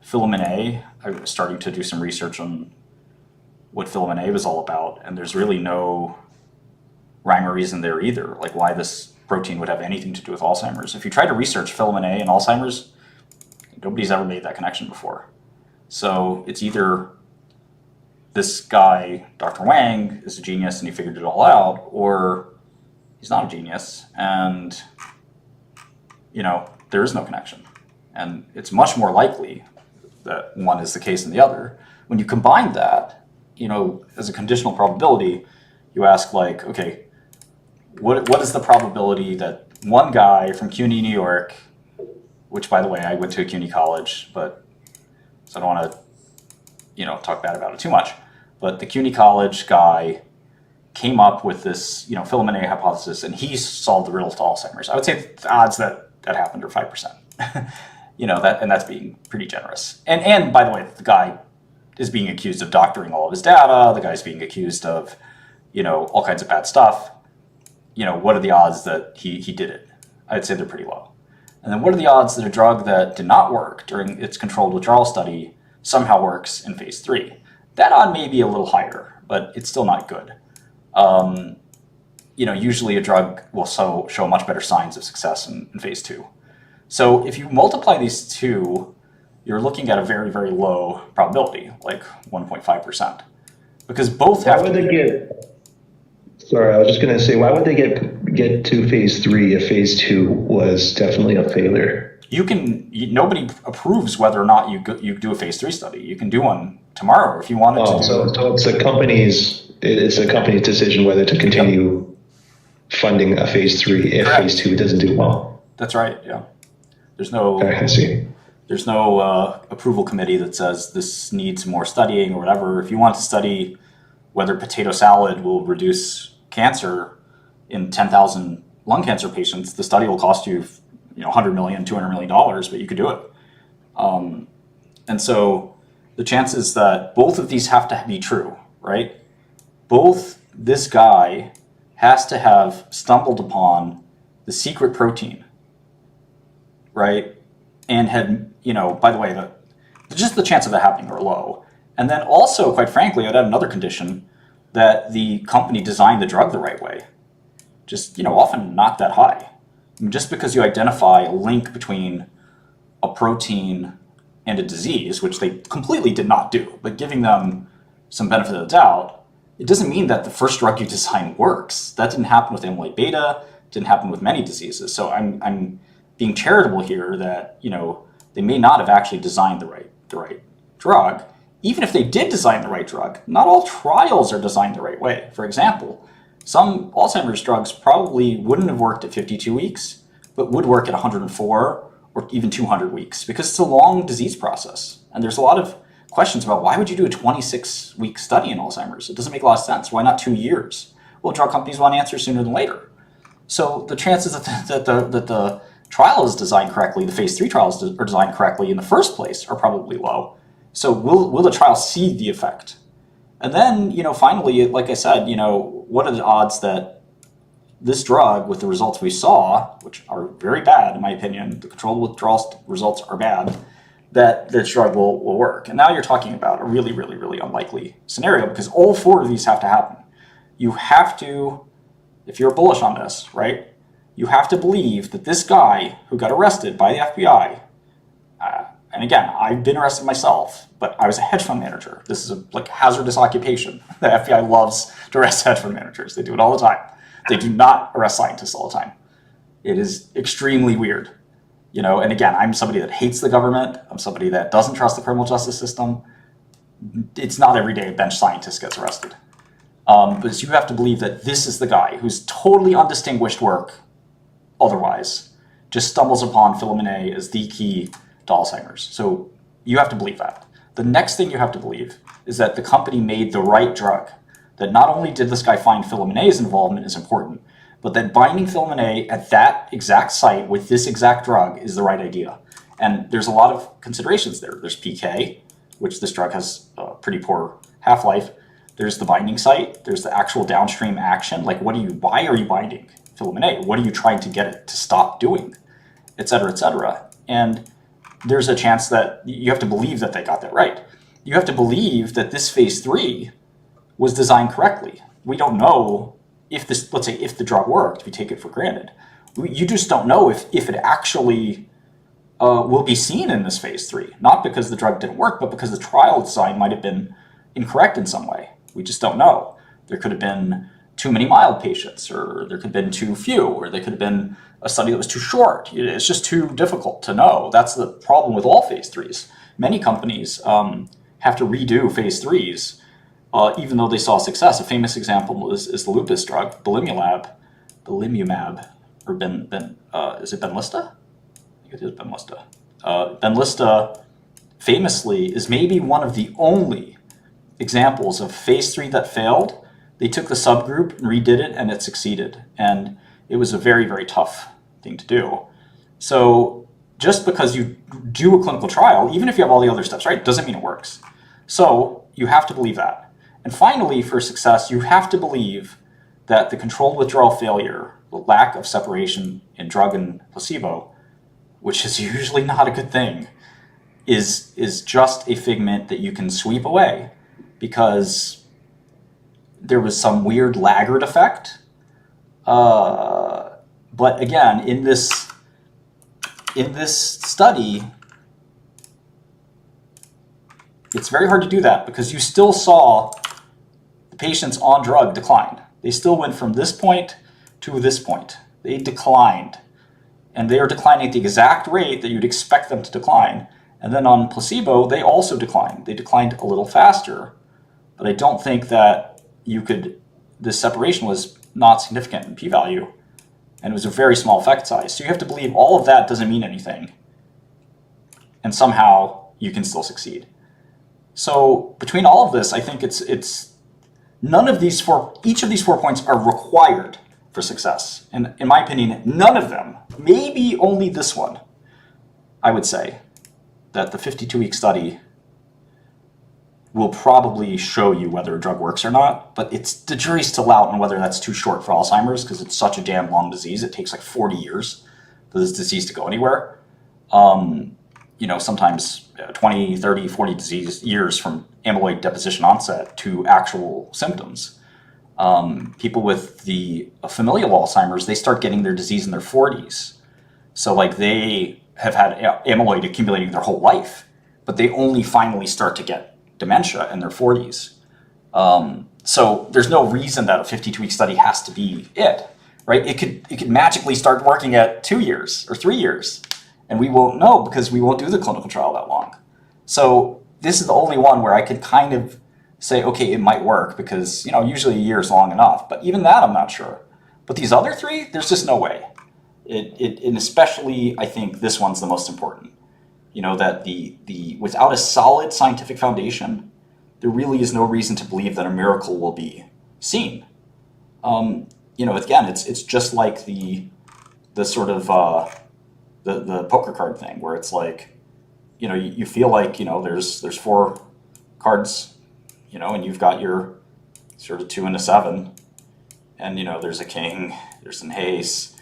filament A, I was starting to do some research on what filament A was all about, and there's really no rhyme or reason there either, like why this protein would have anything to do with Alzheimer's. If you try to research filament A and Alzheimer's, nobody's ever made that connection before. So it's either this guy, Dr. Wang, is a genius and he figured it all out, or he's not a genius and, there is no connection. And it's much more likely that one is the case than the other. When you combine that, as a conditional probability, you ask like, okay, what is the probability that one guy from CUNY, New York, which by the way, I went to a CUNY college, but so I don't want to, talk bad about it too much, but the CUNY college guy came up with this, filament A hypothesis, and he solved the riddle to Alzheimer's. I would say the odds that happened are 5%. And that's being pretty generous. And by the way, the guy is being accused of doctoring all of his data. The guy's being accused of, all kinds of bad stuff. What are the odds that he did it? I'd say they're pretty low. And then what are the odds that a drug that did not work during its controlled withdrawal study somehow works in phase 3? That odd may be a little higher, but it's still not good. Usually a drug will show much better signs of success in phase 2. So if you multiply these two, you're looking at a very, very low probability, like 1.5%. Because both have Sorry, I was just going to say, why would they get to phase 3 if phase 2 was definitely a failure? Nobody approves whether or not you do a phase 3 study. You can do one tomorrow if you wanted to. So it's a company's decision whether to continue funding a phase 3 if Correct. phase 2 doesn't do well. That's right. Yeah. There's no. I see. There's no approval committee that says this needs more studying or whatever. If you want to study whether potato salad will reduce cancer in 10,000 lung cancer patients, the study will cost you, $100 million, $200 million, but you could do it. And so the chances that both of these have to be true, right? Both this guy has to have stumbled upon the secret protein, right? And had, by the way, just the chance of that happening are low. And then also, quite frankly, I'd add another condition that the company designed the drug the right way. Just, often not that high. Just because you identify a link between a protein and a disease, which they completely did not do, but giving them some benefit of the doubt, it doesn't mean that the first drug you design works. That didn't happen with amyloid beta, didn't happen with many diseases. So I'm being charitable here that, they may not have actually designed the right drug. Even if they did design the right drug, not all trials are designed the right way. For example, some Alzheimer's drugs probably wouldn't have worked at 52 weeks, but would work at 104 or even 200 weeks because it's a long disease process. And there's a lot of questions about why would you do a 26-week study in Alzheimer's? It doesn't make a lot of sense. Why not 2 years? Well, drug companies want answers sooner than later. So the chances that the trial is designed correctly, the phase 3 trials are designed correctly in the first place are probably low. So will the trial see the effect? And then, finally, like I said, what are the odds that this drug, with the results we saw, which are very bad in my opinion, the controlled withdrawal results are bad, that this drug will work? And now you're talking about a really, really, really unlikely scenario because all 4 of these have to happen. You have to, if you're bullish on this, right, you have to believe that this guy who got arrested by the FBI, and again, I've been arrested myself, but I was a hedge fund manager. This is a hazardous occupation. The FBI loves to arrest hedge fund managers. They do it all the time. They do not arrest scientists all the time. It is extremely weird. And again, I'm somebody that hates the government. I'm somebody that doesn't trust the criminal justice system. It's not every day a bench scientist gets arrested. But you have to believe that this is the guy who's totally undistinguished work otherwise just stumbles upon filament A as the key to Alzheimer's. So you have to believe that. The next thing you have to believe is that the company made the right drug. That not only did this guy find filament A's involvement is important, but that binding filament A at that exact site with this exact drug is the right idea. And there's a lot of considerations there. There's PK, which this drug has a pretty poor half-life. There's the binding site. There's the actual downstream action. Like, why are you binding filament A? What are you trying to get it to stop doing? Et cetera, et cetera. And there's a chance that you have to believe that they got that right. You have to believe that this phase 3 was designed correctly. We don't know if this, let's say, if the drug worked, if you take it for granted. You just don't know if it actually will be seen in this phase 3, not because the drug didn't work, but because the trial design might have been incorrect in some way. We just don't know. There could have been too many mild patients, or there could have been too few, or there could have been a study that was too short. It's just too difficult to know. That's the problem with all phase 3s. Many companies have to redo phase 3s, even though they saw success. A famous example is the lupus drug, belimumab, or is it Benlysta? I think it is Benlysta. Benlysta famously is maybe one of the only examples of phase 3 that failed. They took the subgroup and redid it, and it succeeded. And it was a very, very tough thing to do. So just because you do a clinical trial, even if you have all the other steps right, doesn't mean it works. So you have to believe that. And finally, for success, you have to believe that the controlled withdrawal failure, the lack of separation in drug and placebo, which is usually not a good thing, is just a figment that you can sweep away because there was some weird laggard effect. But again, in this study, it's very hard to do that because you still saw the patients on drug decline. They still went from this point to this point. They declined. And they are declining at the exact rate that you'd expect them to decline. And then on placebo, they also declined. They declined a little faster. But I don't think that this separation was not significant in p-value. And it was a very small effect size. So you have to believe all of that doesn't mean anything. And somehow you can still succeed. So between all of this, I think it's none of these each of these 4 points are required for success. And in my opinion, none of them, maybe only this one, I would say, that the 52-week study will probably show you whether a drug works or not, but the jury's still out on whether that's too short for Alzheimer's because it's such a damn long disease. It takes like 40 years for this disease to go anywhere. Sometimes 20, 30, 40 years from amyloid deposition onset to actual symptoms. People with the familial Alzheimer's, they start getting their disease in their 40s. So like they have had amyloid accumulating their whole life, but they only finally start to get dementia in their 40s. So there's no reason that a 52-week study has to be it, right? It could magically start working at 2 years or 3 years, and we won't know because we won't do the clinical trial that long. So this is the only one where I could kind of say, okay, it might work because, usually a year is long enough, but even that I'm not sure. But these other 3, there's just no way. And especially, I think this one's the most important. That without a solid scientific foundation, there really is no reason to believe that a miracle will be seen. Again, it's just like the sort of the poker card thing where it's like, you feel like there's 4 cards, and you've got your sort of 2 and a 7, and there's a king, there's an ace,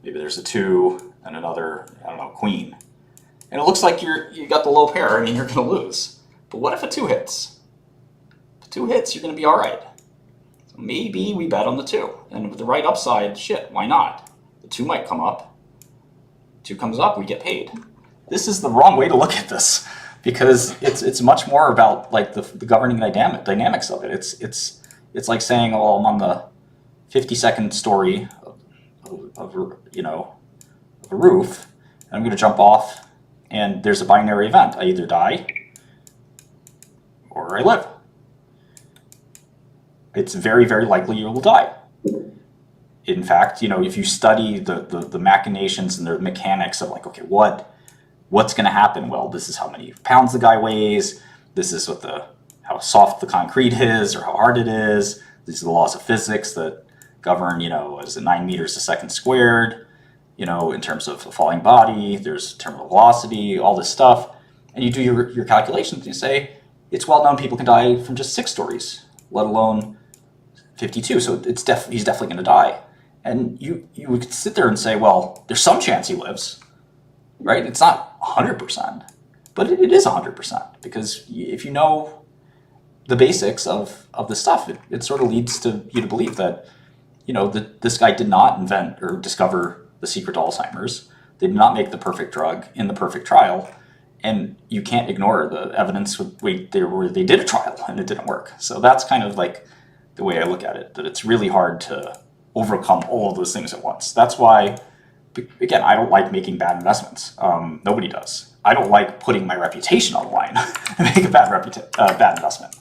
maybe there's a 2 and another, queen. And it looks like you got the low pair. I mean, you're going to lose. But what if a 2 hits? If 2 hits, you're going to be all right. So maybe we bet on the 2. And with the right upside, shit, why not? The 2 might come up. 2 comes up, we get paid. This is the wrong way to look at this because it's much more about like the governing dynamics of it. It's like saying, oh, I'm on the 52nd story of a roof, and I'm going to jump off. And there's a binary event. I either die or I live. It's very, very likely you will die. In fact, if you study the machinations and the mechanics of like, okay, what's going to happen? Well, this is how many pounds the guy weighs. This is how soft the concrete is or how hard it is. These are the laws of physics that govern, is it 9 meters a second squared? In terms of a falling body, there's terminal velocity, all this stuff. And you do your calculations and you say, it's well known people can die from just 6 stories, let alone 52. So he's definitely going to die. And you would sit there and say, well, there's some chance he lives, right? It's not 100%, but it is 100% because if you know the basics of the stuff, it sort of leads to you to believe that, this guy did not invent or discover the secret to Alzheimer's. They did not make the perfect drug in the perfect trial. And you can't ignore the evidence where they did a trial and it didn't work. So that's kind of like the way I look at it, that it's really hard to overcome all of those things at once. That's why, again, I don't like making bad investments. Nobody does. I don't like putting my reputation on the line and make a bad investment.